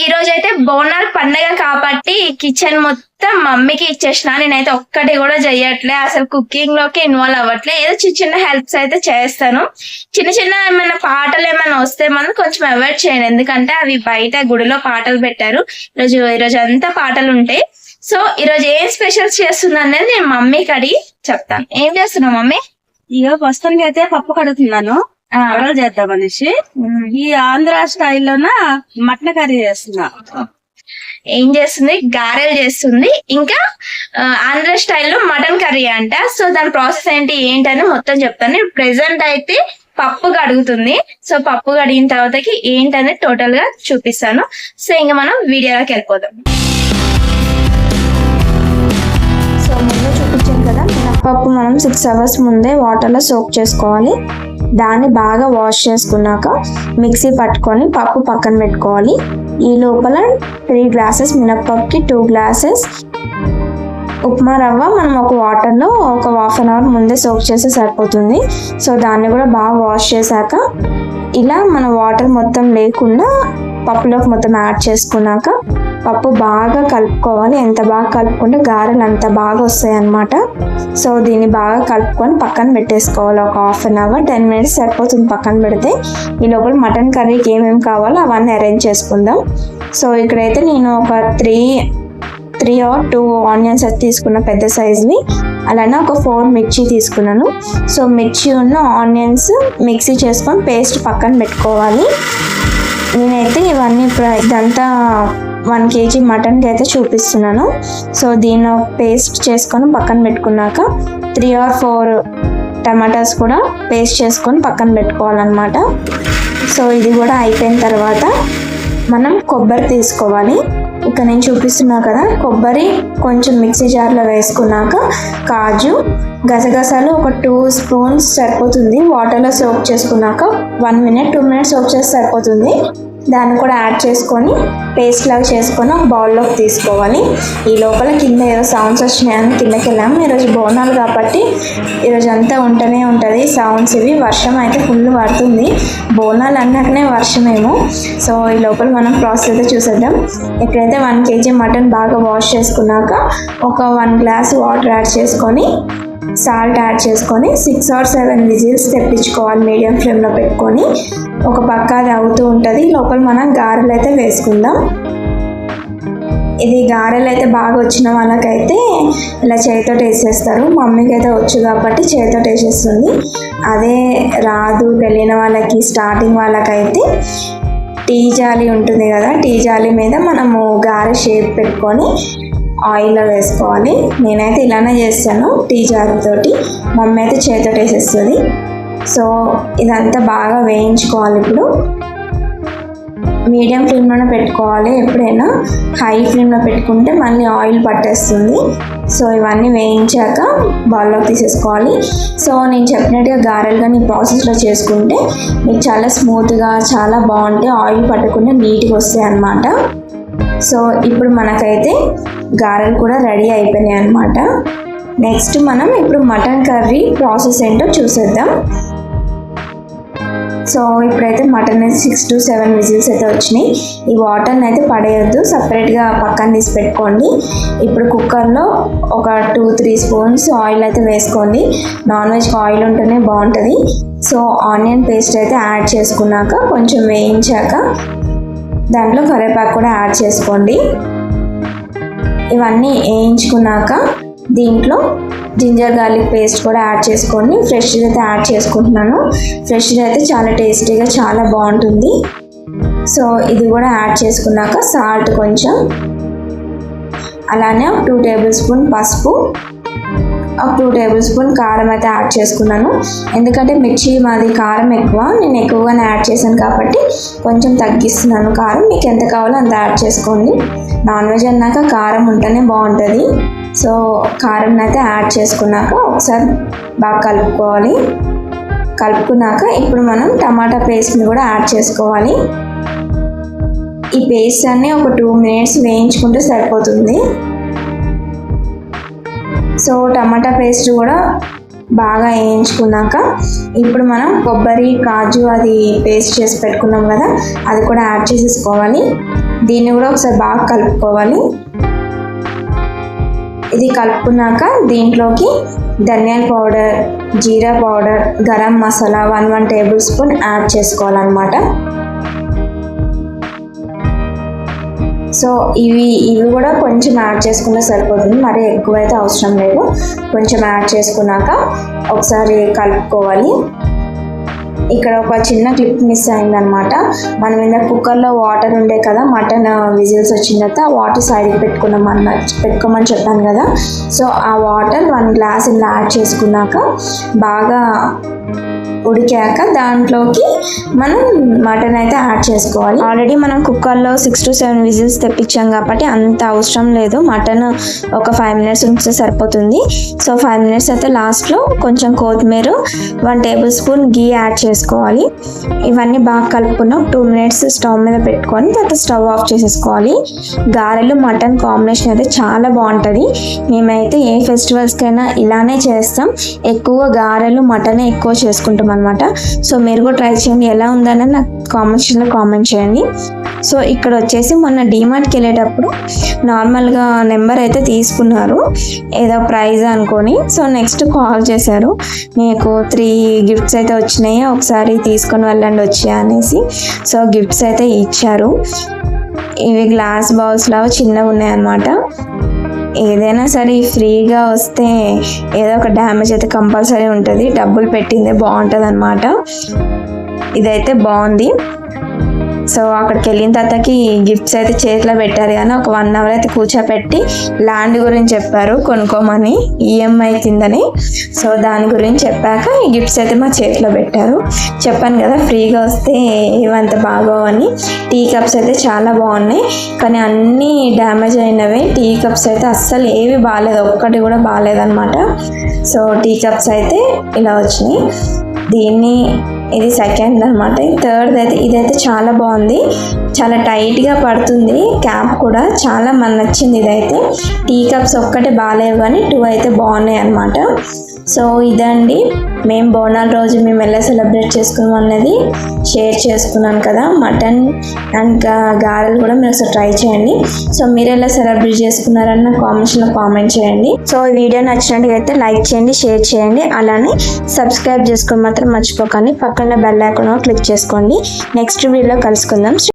ఈ రోజు అయితే బోనాల పండగ కాబట్టి కిచెన్ మొత్తం మమ్మీకి ఇచ్చేసిన. నేనైతే ఒక్కటి కూడా చెయ్యట్లే, అసలు కుకింగ్ లోకి ఇన్వాల్వ్ అవ్వట్లే. ఏదో చిన్న చిన్న హెల్ప్స్ అయితే చేస్తాను. చిన్న చిన్న ఏమైనా పాటలు ఏమైనా వస్తే మనం కొంచెం అవాయిడ్ చేయండి, ఎందుకంటే అవి బయట గుడిలో పాటలు పెట్టారు. ఈరోజు అంతా పాటలు ఉంటాయి. సో ఈరోజు ఏం స్పెషల్స్ చేస్తున్నా అనేది నేను మమ్మీకి అడిగి చెప్తాను. ఏం చేస్తున్నావు మమ్మీ? ఇక ప్రస్తుతానికి అయితే పప్పు కడుగుతున్నాను, వడలు చేద్దాం అనేసి. ఈ ఆంధ్ర స్టైల్లోన మటన్ కర్రీ చేస్తున్నా. ఏం చేస్తుంది? గారెలు చేస్తుంది. ఇంకా ఆంధ్ర స్టైల్లో మటన్ కర్రీ అంట. సో దాని ప్రాసెస్ ఏంటని మొత్తం చెప్తాను. ప్రెసెంట్ అయితే పప్పు కడుగుతుంది. సో పప్పు కడిగిన తర్వాతకి ఏంటనేది టోటల్ గా చూపిస్తాను. సో ఇంకా మనం వీడియోలోకి వెళ్ళిపోదాం. సో ముందు చూపించాను కదా, మినప్పప్పు మనం 6 hours ముందే వాటర్లో సోక్ చేసుకోవాలి. దాన్ని బాగా వాష్ చేసుకున్నాక మిక్సీ పట్టుకొని పప్పు పక్కన పెట్టుకోవాలి. ఈ లోపల 3 glasses మినప్పప్పుకి 2 glasses ఉప్మా రవ్వ మనం ఒక వాటర్లో ఒక 1/2 hour ముందే సోక్ చేస్తే సరిపోతుంది. సో దాన్ని కూడా బాగా వాష్ చేశాక ఇలా మన వాటర్ మొత్తం లేకుండా పప్పులోకి మొత్తం యాడ్ చేసుకున్నాక పప్పు బాగా కలుపుకోవాలి. ఎంత బాగా కలుపుకుంటే గారెలు అంత బాగా వస్తాయి అన్నమాట. సో దీన్ని బాగా కలుపుకొని పక్కన పెట్టేసుకోవాలి. ఒక 1/2 hour 10 minutes సరిపోతుంది పక్కన పెడితే. ఈ లోపల మటన్ కర్రీకి ఏమేమి కావాలో అవన్నీ అరేంజ్ చేసుకుందాం. సో ఇక్కడైతే నేను ఒక 3 or 2 ఆనియన్స్ అయితే తీసుకున్న పెద్ద సైజ్ని, అలానే ఒక 4 మిర్చి తీసుకున్నాను. సో మిర్చి ఉన్న ఆనియన్స్ మిక్సీ చేసుకొని పేస్ట్ పక్కన పెట్టుకోవాలి. నేనైతే ఇవన్నీ ఇదంతా 1 kg మటన్కి అయితే చూపిస్తున్నాను. సో దీన్ని పేస్ట్ చేసుకొని పక్కన పెట్టుకున్నాక 3 or 4 టమాటాస్ కూడా పేస్ట్ చేసుకొని పక్కన పెట్టుకోవాలన్నమాట. సో ఇది కూడా అయిపోయిన తర్వాత మనం కొబ్బరి తీసుకోవాలి. ఇక్కడ నేను చూపిస్తున్నా కదా, కొబ్బరి కొంచెం మిక్సీ జార్లో వేసుకున్నాక కాజు, గసగసాలు ఒక 2 spoons సరిపోతుంది. వాటర్లో సోక్ చేసుకున్నాక 1 minute 2 minutes సోక్ చేస్తే సరిపోతుంది. దాన్ని కూడా యాడ్ చేసుకొని పేస్ట్ లాగా చేసుకొని ఒక బౌల్లోకి తీసుకోవాలి. ఈ లోపల కింద ఏదో సౌండ్స్ వచ్చినాయని కిందకి వెళ్ళాము. ఈరోజు బోనాలు కాబట్టి ఈరోజు అంతా ఉంటూనే ఉంటుంది సౌండ్స్ ఇవి. వర్షం అయితే ఫుల్ పడుతుంది. బోనాలు అన్నాకనే వర్షమేమో. సో ఈ లోపల మనం ప్రాసెస్ అయితే చూసేద్దాం. ఇక్కడైతే 1 kg మటన్ బాగా వాష్ చేసుకున్నాక ఒక 1 glass వాటర్ యాడ్ చేసుకొని సాల్ట్ యాడ్ చేసుకొని 6 or 7 విజిల్స్ తెప్పించుకోవాలి మీడియం ఫ్లేమ్లో పెట్టుకొని. ఒక పక్క అది అవుతూ ఉంటుంది. లోపల మనం గారెలు అయితే వేసుకుందాం. ఇది గారెలు అయితే బాగా వచ్చిన వాళ్ళకైతే ఇలా చేతితో వేసేస్తారు. మమ్మీకి అయితే వచ్చు కాబట్టి చేతితో వేసేస్తుంది. అదే రాదు తెలియని వాళ్ళకి, స్టార్టింగ్ వాళ్ళకైతే టీ జాలి ఉంటుంది కదా, టీ జాలి మీద మనము గారె షేప్ పెట్టుకొని ఆయిల్లో వేసుకోవాలి. నేనైతే ఇలానే చేస్తాను టీ జారుతోటి, మమ్మీ అయితే చేతితో వేసేస్తుంది. సో ఇదంతా బాగా వేయించుకోవాలి. ఇప్పుడు మీడియం ఫ్లేమ్లోనే పెట్టుకోవాలి. ఎప్పుడైనా హై ఫ్లేమ్లో పెట్టుకుంటే మళ్ళీ ఆయిల్ పట్టేస్తుంది. సో ఇవన్నీ వేయించాక బౌల్లోకి తీసేసుకోవాలి. సో నేను చెప్పినట్టుగా గారెలు కానీ ప్రాసెస్లో చేసుకుంటే మీకు చాలా స్మూత్గా చాలా బాగుంటాయి, ఆయిల్ పట్టకుండా నీట్గా వస్తాయి అన్నమాట. సో ఇప్పుడు మనకైతే గారెలు కూడా రెడీ అయిపోయినాయి అన్నమాట. నెక్స్ట్ మనం ఇప్పుడు మటన్ కర్రీ ప్రాసెస్ ఏంటో చూసేద్దాం. సో ఇప్పుడైతే మటన్ 6 to 7 విజిల్స్ అయితే వచ్చినాయి. ఈ వాటర్ని అయితే పడేయద్దు, సపరేట్గా పక్కన తీసి పెట్టుకోండి. ఇప్పుడు కుక్కర్లో ఒక 2-3 spoons ఆయిల్ అయితే వేసుకోండి. నాన్ వెజ్కి ఆయిల్ ఉంటేనే బాగుంటుంది. సో ఆనియన్ పేస్ట్ అయితే యాడ్ చేసుకున్నాక కొంచెం వేయించాక దాంట్లో కరివేపాకు కూడా యాడ్ చేసుకోండి. ఇవన్నీ వేయించుకున్నాక దీంట్లో జింజర్ గార్లిక్ పేస్ట్ కూడా యాడ్ చేసుకోండి. ఫ్రెష్గా అయితే యాడ్ చేసుకుంటున్నాను. ఫ్రెష్గా అయితే చాలా టేస్టీగా చాలా బాగుంటుంది. సో ఇది కూడా యాడ్ చేసుకున్నాక సాల్ట్ కొంచెం, అలానే 2 tablespoons పసుపు, ఒక 2 tablespoons కారం అయితే యాడ్ చేసుకున్నాను. ఎందుకంటే మిర్చి మాది కారం ఎక్కువ, నేను ఎక్కువగానే యాడ్ చేశాను కాబట్టి కొంచెం తగ్గిస్తున్నాను కారం. మీకు ఎంత కావాలో అంత యాడ్ చేసుకోండి. నాన్ వెజ్ అన్నాక కారం ఉంటేనే బాగుంటుంది. సో కారం అయితే యాడ్ చేసుకున్నాక ఒకసారి బాగా కలుపుకోవాలి. కలుపుకున్నాక ఇప్పుడు మనం టమాటా పేస్ట్ని కూడా యాడ్ చేసుకోవాలి. ఈ పేస్ట్ అన్నీ ఒక 2 minutes వేయించుకుంటే సరిపోతుంది. సో టమాటా పేస్ట్ కూడా బాగా వేయించుకున్నాక ఇప్పుడు మనం కొబ్బరి కాజు అది పేస్ట్ చేసి పెట్టుకున్నాం కదా, అది కూడా యాడ్ చేసేసుకోవాలి. దీన్ని కూడా ఒకసారి బాగా కలుపుకోవాలి. ఇది కలుపుకున్నాక దీంట్లోకి ధనియాల పౌడర్, జీరా powder, garam masala 1 tablespoon add చేసుకోవాలన్నమాట. సో ఇవి కూడా కొంచెం యాడ్ చేసుకుంటే సరిపోతుంది, మరి ఎక్కువైతే అవసరం లేదు. కొంచెం యాడ్ చేసుకున్నాక ఒకసారి కలుపుకోవాలి. ఇక్కడ ఒక చిన్న క్లిప్ మిస్ అయిందనమాట. మనం ఇందాక కుక్కర్లో వాటర్ ఉండే కదా, మటన్ విజిల్స్ వచ్చిన తర్వాత ఆ వాటర్ సైడ్కి పెట్టుకోమని చెప్పాను కదా. సో ఆ వాటర్ 1 గ్లాస్ ఇలా యాడ్ చేసుకున్నాక బాగా ఉడికాక దాంట్లోకి మనం మటన్ అయితే యాడ్ చేసుకోవాలి. ఆల్రెడీ మనం కుక్కర్లో 6 to 7 విజిల్స్ తెప్పించాం కాబట్టి అంత అవసరం లేదు. మటన్ ఒక 5 minutes ఉంచితే సరిపోతుంది. సో 5 minutes అయితే లాస్ట్లో కొంచెం కొత్తిమీర, 1 టేబుల్ స్పూన్ గీ యాడ్ చేసుకోవాలి. ఇవన్నీ బాగా కలుపుకున్న 2 minutes స్టవ్ మీద పెట్టుకొని తర్వాత స్టవ్ ఆఫ్ చేసేసుకోవాలి. గారెలు మటన్ కాంబినేషన్ అయితే చాలా బాగుంటుంది. మేమైతే ఏ ఫెస్టివల్స్కైనా ఇలానే చేస్తాం. ఎక్కువగా గారెలు మటనే ఎక్కువ చేసుకుంటాం అనమాట. సో మీరు కూడా ట్రై చేయండి, ఎలా ఉందని నాకు కామెంట్ చేయండి. సో ఇక్కడ వచ్చేసి మొన్న డీమార్ట్కి వెళ్ళేటప్పుడు నార్మల్గా నెంబర్ అయితే తీసుకున్నారు, ఏదో ప్రైజ్ అనుకొని. సో నెక్స్ట్ కాల్ చేశారు, మీకు 3 గిఫ్ట్స్ అయితే వచ్చినాయి, ఒకసారి తీసుకొని వెళ్ళండి వచ్చి అనేసి. సో గిఫ్ట్స్ అయితే ఇచ్చారు. ఇవి గ్లాస్ బౌల్స్ లాగా చిన్నగా ఉన్నాయన్నమాట. ఏదైనా సరే ఫ్రీగా వస్తే ఏదో ఒక డ్యామేజ్ అయితే కంపల్సరీ ఉంటుంది. డబ్బులు పెట్టిందే బాగుంటుంది అన్నమాట. ఇదైతే బాగుంది. సో అక్కడికి వెళ్ళిన తర్వాతకి గిఫ్ట్స్ అయితే చేతిలో పెట్టారు, కానీ ఒక 1 hour అయితే కూర్చోపెట్టి ల్యాండ్ గురించి చెప్పారు కొనుక్కోమని, ఈఎంఐ కిందని. సో దాని గురించి చెప్పాక ఈ గిఫ్ట్స్ అయితే మా చేతిలో పెట్టారు. చెప్పాను కదా ఫ్రీగా వస్తే ఏవంత బాగోవని. టీ కప్స్ అయితే చాలా బాగున్నాయి, కానీ అన్నీ డ్యామేజ్ అయినవి. టీ కప్స్ అయితే అస్సలు ఏవి బాగాలేదు, ఒక్కటి కూడా బాగాలేదన్నమాట. సో టీ కప్స్ అయితే ఇలా వచ్చినాయి. ఇది సెకండ్ అనమాట. థర్డ్ అయితే ఇదైతే చాలా బాగుంది, చాలా టైట్గా పడుతుంది. క్యాప్ కూడా చాలా నచ్చింది. ఇదైతే టీ కప్స్ ఒక్కటే బాగాలేవు, కానీ 2 అయితే బాగున్నాయి అనమాట. సో ఇదండి మేము బోనాల రోజు మేము ఎలా సెలబ్రేట్ చేసుకున్నాం అన్నది షేర్ చేసుకున్నాను కదా. మటన్ అండ్ గారెలు కూడా మీరు ఒకసారి ట్రై చేయండి. సో మీరు ఎలా సెలబ్రేట్ చేసుకున్నారన్న కామెంట్ చేయండి. సో ఈ వీడియో నచ్చినట్టుగా అయితే లైక్ చేయండి, షేర్ చేయండి, అలానే సబ్స్క్రైబ్ చేసుకొని మాత్రం మర్చిపోకండి. పక్కన బెల్ ఐకాన్ క్లిక్ చేసుకోండి. నెక్స్ట్ వీడియోలో కలుసుకుందాం.